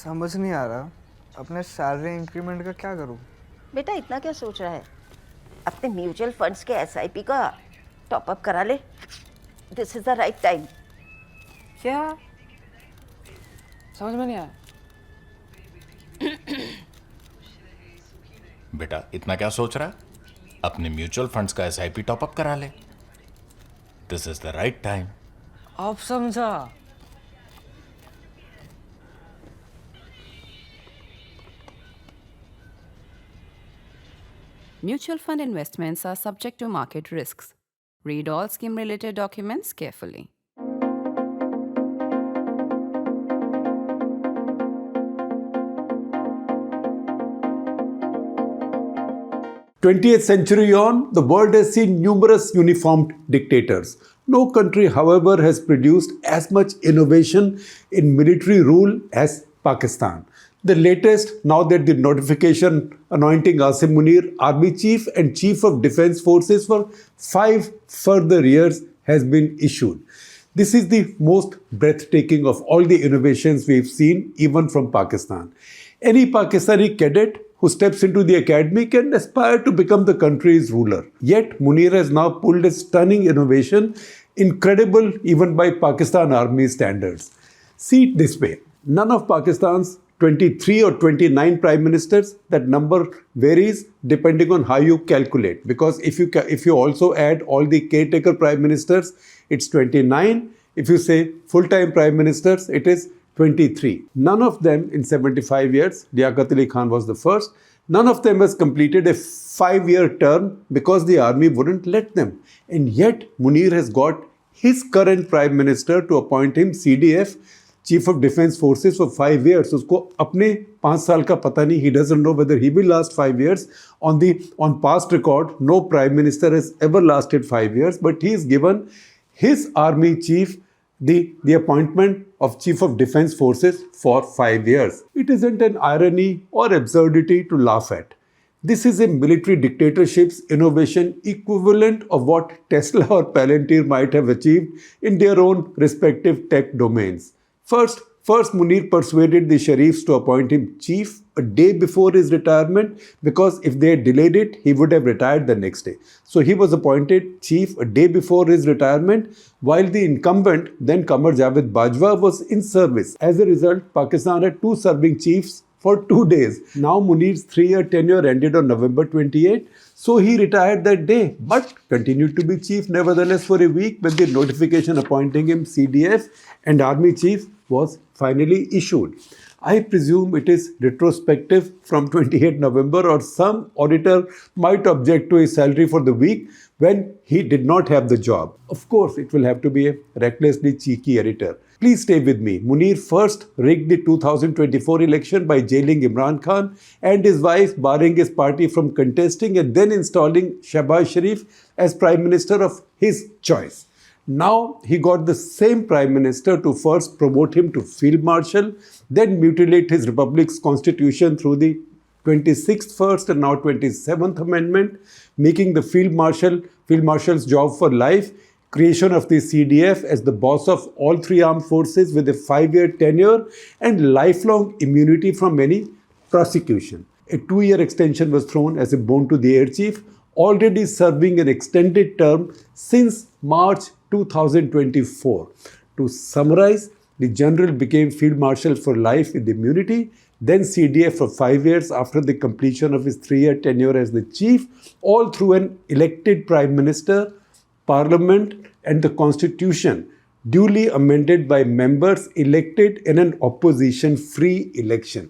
समझ नहीं आ रहा अपने सैलरी इंक्रीमेंट का क्या करूं। बेटा इतना क्या सोच रहा है? अपने म्यूचुअल फंड्स के एसआईपी का टॉप अप करा ले। This is the right time. क्या समझ में नहीं आया? बेटा इतना क्या सोच रहा है? अपने म्यूचुअल फंड्स का एसआईपी टॉपअप करा ले। This is the right time. अब समझा। Mutual fund investments are subject to market risks. Read all scheme related documents carefully. 20th century on, the world has seen numerous uniformed dictators. No country, however, has produced as much innovation in military rule as Pakistan. The latest, now that the notification anointing Asim Munir Army Chief and Chief of Defence Forces for 5 further years has been issued. This is the most breathtaking of all the innovations we've seen, even from Pakistan. Any Pakistani cadet who steps into the academy can aspire to become the country's ruler. Yet, Munir has now pulled a stunning innovation, incredible even by Pakistan Army standards. See it this way. None of Pakistan's 23 or 29 prime ministers, that number varies depending on how you calculate. Because if you also add all the caretaker prime ministers, it's 29. If you say full-time prime ministers, it is 23. None of them in 75 years, Liaquat Ali Khan was the first, none of them has completed a 5-year term because the army wouldn't let them. And yet, Munir has got his current prime minister to appoint him CDF, Chief of Defence Forces, for 5 years. उसको अपने 5 साल का पता नहीं. He doesn't know whether he will last 5 years. On past record, no prime minister has ever lasted 5 years, but he is given his army chief the appointment of Chief of Defence Forces for 5 years. It isn't an irony or absurdity to laugh at. This is a military dictatorship's innovation equivalent of what Tesla or Palantir might have achieved in their own respective tech domains. First, Munir persuaded the Sharifs to appoint him chief a day before his retirement, because if they had delayed it, he would have retired the next day. So he was appointed chief a day before his retirement, while the incumbent, then Qamar Javed Bajwa, was in service. As a result, Pakistan had 2 serving chiefs for 2 days. Now Munir's 3-year tenure ended on November 28, so he retired that day, but continued to be chief nevertheless for a week when the notification appointing him CDF and army chief was finally issued. I presume it is retrospective from 28 November, or some auditor might object to his salary for the week when he did not have the job. Of course, it will have to be a recklessly cheeky editor. Please stay with me. Munir first rigged the 2024 election by jailing Imran Khan and his wife, barring his party from contesting, and then installing Shehbaz Sharif as Prime Minister of his choice. Now he got the same Prime Minister to first promote him to Field Marshal, then mutilate his Republic's constitution through the 26th first and now 27th Amendment, making the Field Marshal's job for life, creation of the CDF as the boss of all 3 armed forces with a 5-year tenure and lifelong immunity from any prosecution. A 2-year extension was thrown as a boon to the air chief, already serving an extended term since March 2024. To summarize, the general became Field Marshal for life with immunity, then CDF for 5 years after the completion of his 3-year tenure as the chief, all through an elected Prime Minister, Parliament and the Constitution, duly amended by members elected in an opposition-free election.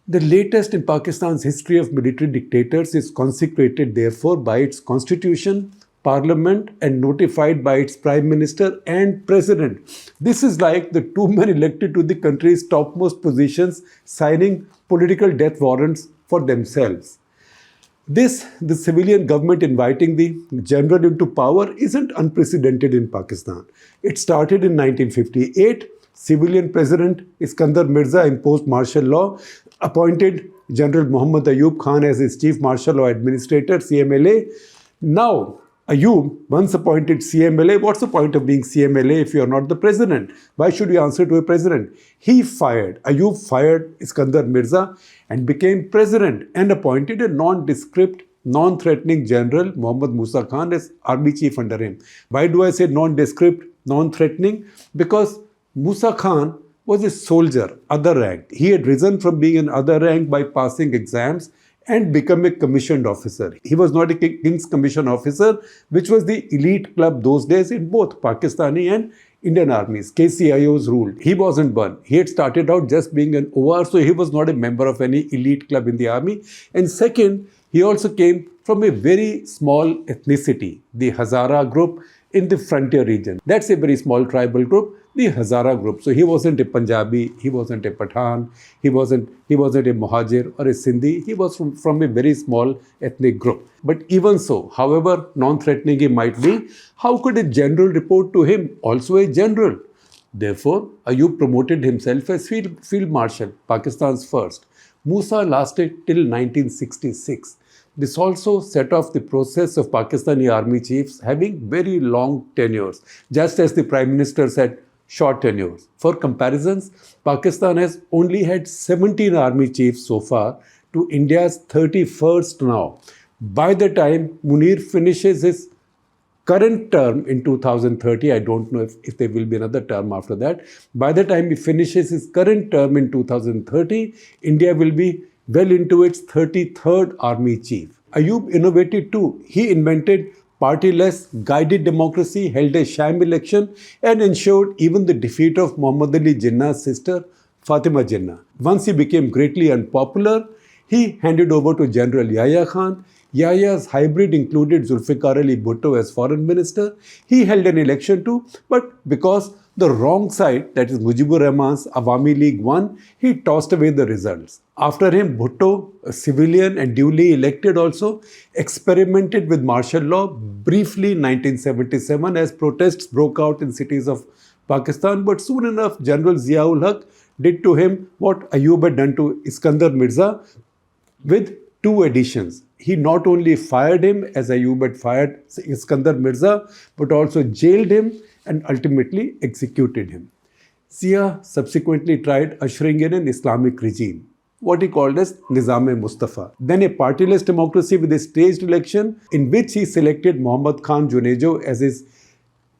The latest in Pakistan's history of military dictators is consecrated, therefore, by its constitution, parliament, and notified by its prime minister and president. This is like the 2 men elected to the country's topmost positions signing political death warrants for themselves. The civilian government inviting the general into power isn't unprecedented in Pakistan. It started in 1958. Civilian President Iskandar Mirza imposed martial law, appointed General Muhammad Ayub Khan as his Chief Martial Law Administrator, CMLA. Now, Ayub once appointed CMLA. What's the point of being CMLA if you're not the president? Why should you answer to a president? Ayub fired Iskandar Mirza and became president and appointed a nondescript, non-threatening general, Muhammad Musa Khan, as army chief under him. Why do I say nondescript, non-threatening? Because Musa Khan was a soldier, other rank. He had risen from being an other rank by passing exams and become a commissioned officer. He was not a King's Commission officer, which was the elite club those days in both Pakistani and Indian armies. KCIOs ruled. He wasn't one. He had started out just being an OR, so he was not a member of any elite club in the army. And second, he also came from a very small ethnicity, the Hazara group in the frontier region. That's a very small tribal group, the Hazara group. So he wasn't a Punjabi, he wasn't a Pathan, he wasn't a Muhajir or a Sindhi. He was from a very small ethnic group. But even so, however non-threatening he might be, how could a general report to him, also a general? Therefore, Ayub promoted himself as Field Marshal, Pakistan's first. Musa lasted till 1966. This also set off the process of Pakistani army chiefs having very long tenures, just as the Prime Ministers had short tenures. For comparisons, Pakistan has only had 17 army chiefs so far to India's 31st now. By the time Munir finishes his current term in 2030, I don't know if there will be another term after that. By the time he finishes his current term in 2030, India will be well into its 33rd army chief. Ayub innovated too. He invented party-less guided democracy, held a sham election and ensured even the defeat of Muhammad Ali Jinnah's sister Fatima Jinnah. Once he became greatly unpopular, he handed over to General Yahya Khan. Yahya's hybrid included Zulfikar Ali Bhutto as foreign minister. He held an election too, but because the wrong side, that is Mujibur Rahman's Awami League, won, he tossed away the results. After him, Bhutto, a civilian and duly elected also, experimented with martial law briefly in 1977 as protests broke out in cities of Pakistan. But soon enough, General Zia-ul Haq did to him what Ayub had done to Iskandar Mirza, with two additions. He not only fired him as Ayub had fired Iskandar Mirza, but also jailed him and ultimately executed him. Zia subsequently tried ushering in an Islamic regime, what he called as Nizam-e-Mustafa. Then a partyless democracy with a staged election in which he selected Muhammad Khan Junejo as his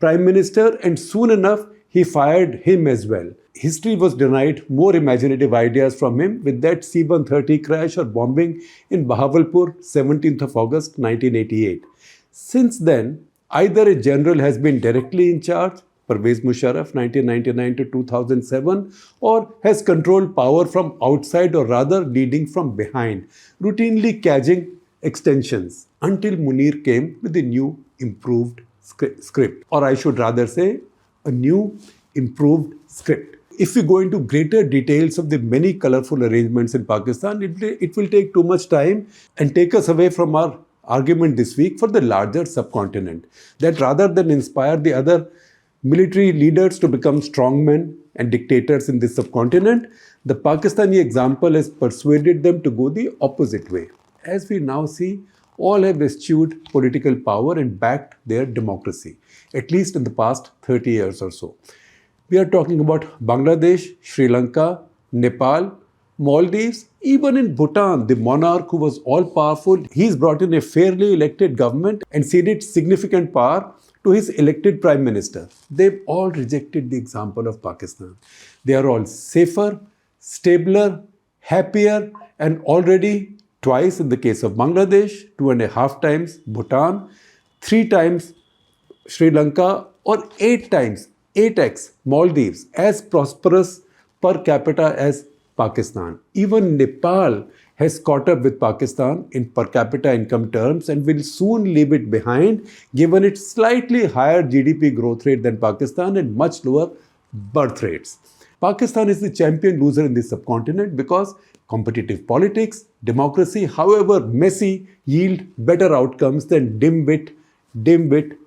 prime minister, and soon enough he fired him as well. History was denied more imaginative ideas from him with that C-130 crash or bombing in Bahawalpur, 17th of August 1988. Since then, either a general has been directly in charge, Pervez Musharraf 1999 to 2007, or has controlled power from outside or rather leading from behind, routinely cadging extensions until Munir came with a new improved script, or I should rather say a new improved script. If we go into greater details of the many colorful arrangements in Pakistan, it will take too much time and take us away from our argument this week for the larger subcontinent. That rather than inspire the other military leaders to become strongmen and dictators in this subcontinent, the Pakistani example has persuaded them to go the opposite way. As we now see, all have eschewed political power and backed their democracy, at least in the past 30 years or so. We are talking about Bangladesh, Sri Lanka, Nepal, Maldives, even in Bhutan, the monarch who was all-powerful, he's brought in a fairly elected government and ceded significant power to his elected prime minister. They've all rejected the example of Pakistan. They are all safer, stabler, happier, and already twice in the case of Bangladesh, 2.5 times Bhutan, 3 times Sri Lanka, or 8x Maldives, as prosperous per capita as Pakistan. Even Nepal has caught up with Pakistan in per capita income terms and will soon leave it behind, given its slightly higher GDP growth rate than Pakistan and much lower birth rates. Pakistan is the champion loser in the subcontinent because competitive politics, democracy, however messy, yield better outcomes than dim-wit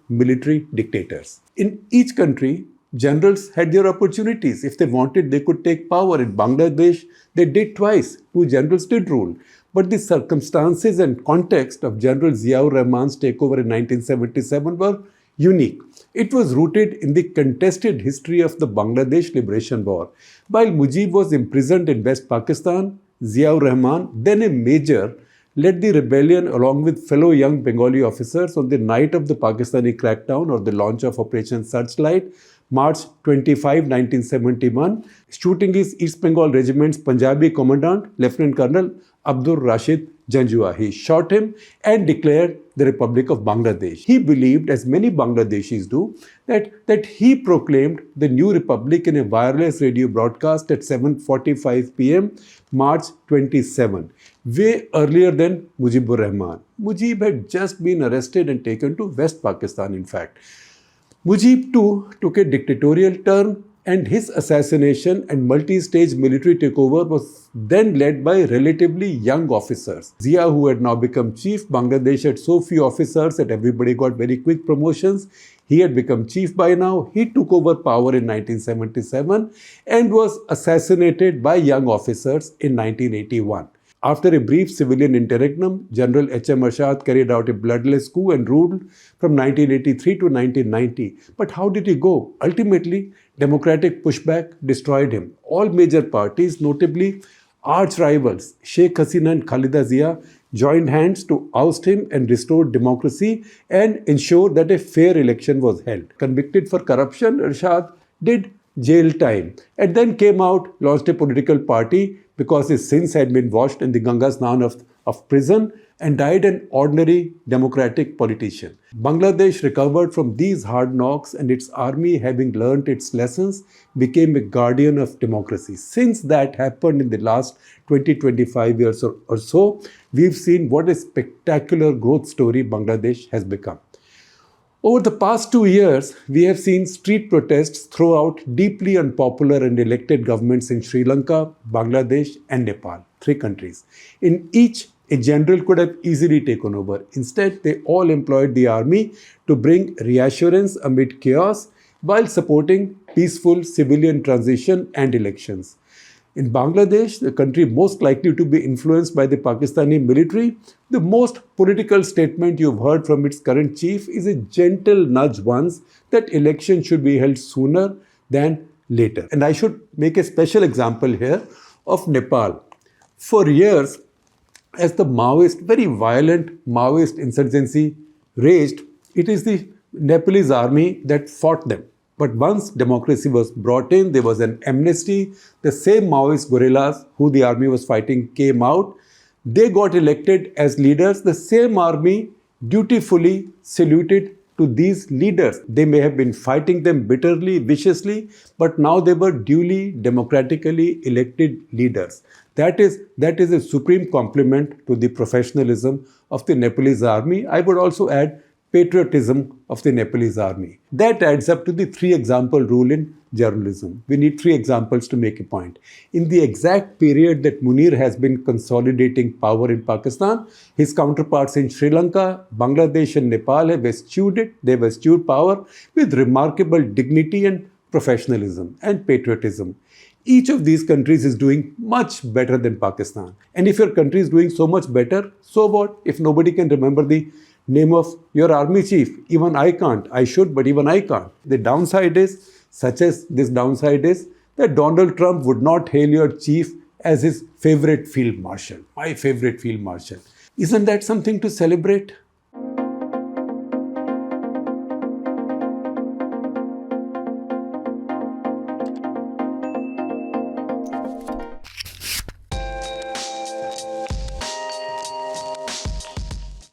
military dictators. In each country, generals had their opportunities. If they wanted, they could take power. In Bangladesh, they did twice. 2 generals did rule. but the circumstances and context of General Ziaur Rahman's takeover in 1977 were unique. It was rooted in the contested history of the Bangladesh Liberation War. While Mujib was imprisoned in West Pakistan, Ziaur Rahman, then a major, led the rebellion along with fellow young Bengali officers on the night of the Pakistani crackdown or the launch of Operation Searchlight, March 25, 1971, shooting his East Bengal Regiment's Punjabi commandant, Lieutenant Colonel Abdur Rashid Janjua. He shot him and declared the Republic of Bangladesh. He believed, as many Bangladeshis do, that he proclaimed the new republic in a wireless radio broadcast at 7:45 p.m. March 27, way earlier than Mujibur Rahman. Mujib had just been arrested and taken to West Pakistan, in fact. Mujib too took a dictatorial turn, and his assassination and multi-stage military takeover was then led by relatively young officers. Zia, who had now become chief, Bangladesh had so few officers that everybody got very quick promotions. He had become chief by now. He took over power in 1977 and was assassinated by young officers in 1981. After a brief civilian interregnum, General H.M. Arshad carried out a bloodless coup and ruled from 1983 to 1990. But how did he go? Ultimately, democratic pushback destroyed him. All major parties, notably arch rivals Sheikh Hasina and Khalida Zia, joined hands to oust him and restore democracy and ensure that a fair election was held. Convicted for corruption, Arshad did jail time and then came out, launched a political party because his sins had been washed in the Ganga Snan of prison, and died an ordinary democratic politician. Bangladesh recovered from these hard knocks, and its army, having learnt its lessons, became a guardian of democracy. Since that happened in the last 20-25 years or so, we've seen what a spectacular growth story Bangladesh has become. Over the past 2 years, we have seen street protests throw out deeply unpopular and elected governments in Sri Lanka, Bangladesh, and Nepal, 3 countries. In each, a general could have easily taken over. Instead, they all employed the army to bring reassurance amid chaos while supporting peaceful civilian transition and elections. In Bangladesh, the country most likely to be influenced by the Pakistani military, the most political statement you've heard from its current chief is a gentle nudge once that elections should be held sooner than later. And I should make a special example here of Nepal. For years, as the Maoist, very violent Maoist insurgency raged, it is the Nepalese army that fought them. But once democracy was brought in, there was an amnesty. The same Maoist guerrillas who the army was fighting came out. They got elected as leaders. The same army dutifully saluted to these leaders. They may have been fighting them bitterly, viciously, but now they were duly democratically elected leaders. That is a supreme compliment to the professionalism of the Nepalese army. I would also add patriotism of the Nepalese army. That adds up to the 3-example rule in journalism. We need 3 examples to make a point. In the exact period that Munir has been consolidating power in Pakistan, his counterparts in Sri Lanka, Bangladesh and Nepal have eschewed it. They've eschewed power with remarkable dignity and professionalism and patriotism. Each of these countries is doing much better than Pakistan. And if your country is doing so much better, so what? If nobody can remember the name of your army chief, even I can't. I should, but even I can't. The downside is, such as this downside is, that Donald Trump would not hail your chief as his favorite field marshal. My favorite field marshal. Isn't that something to celebrate?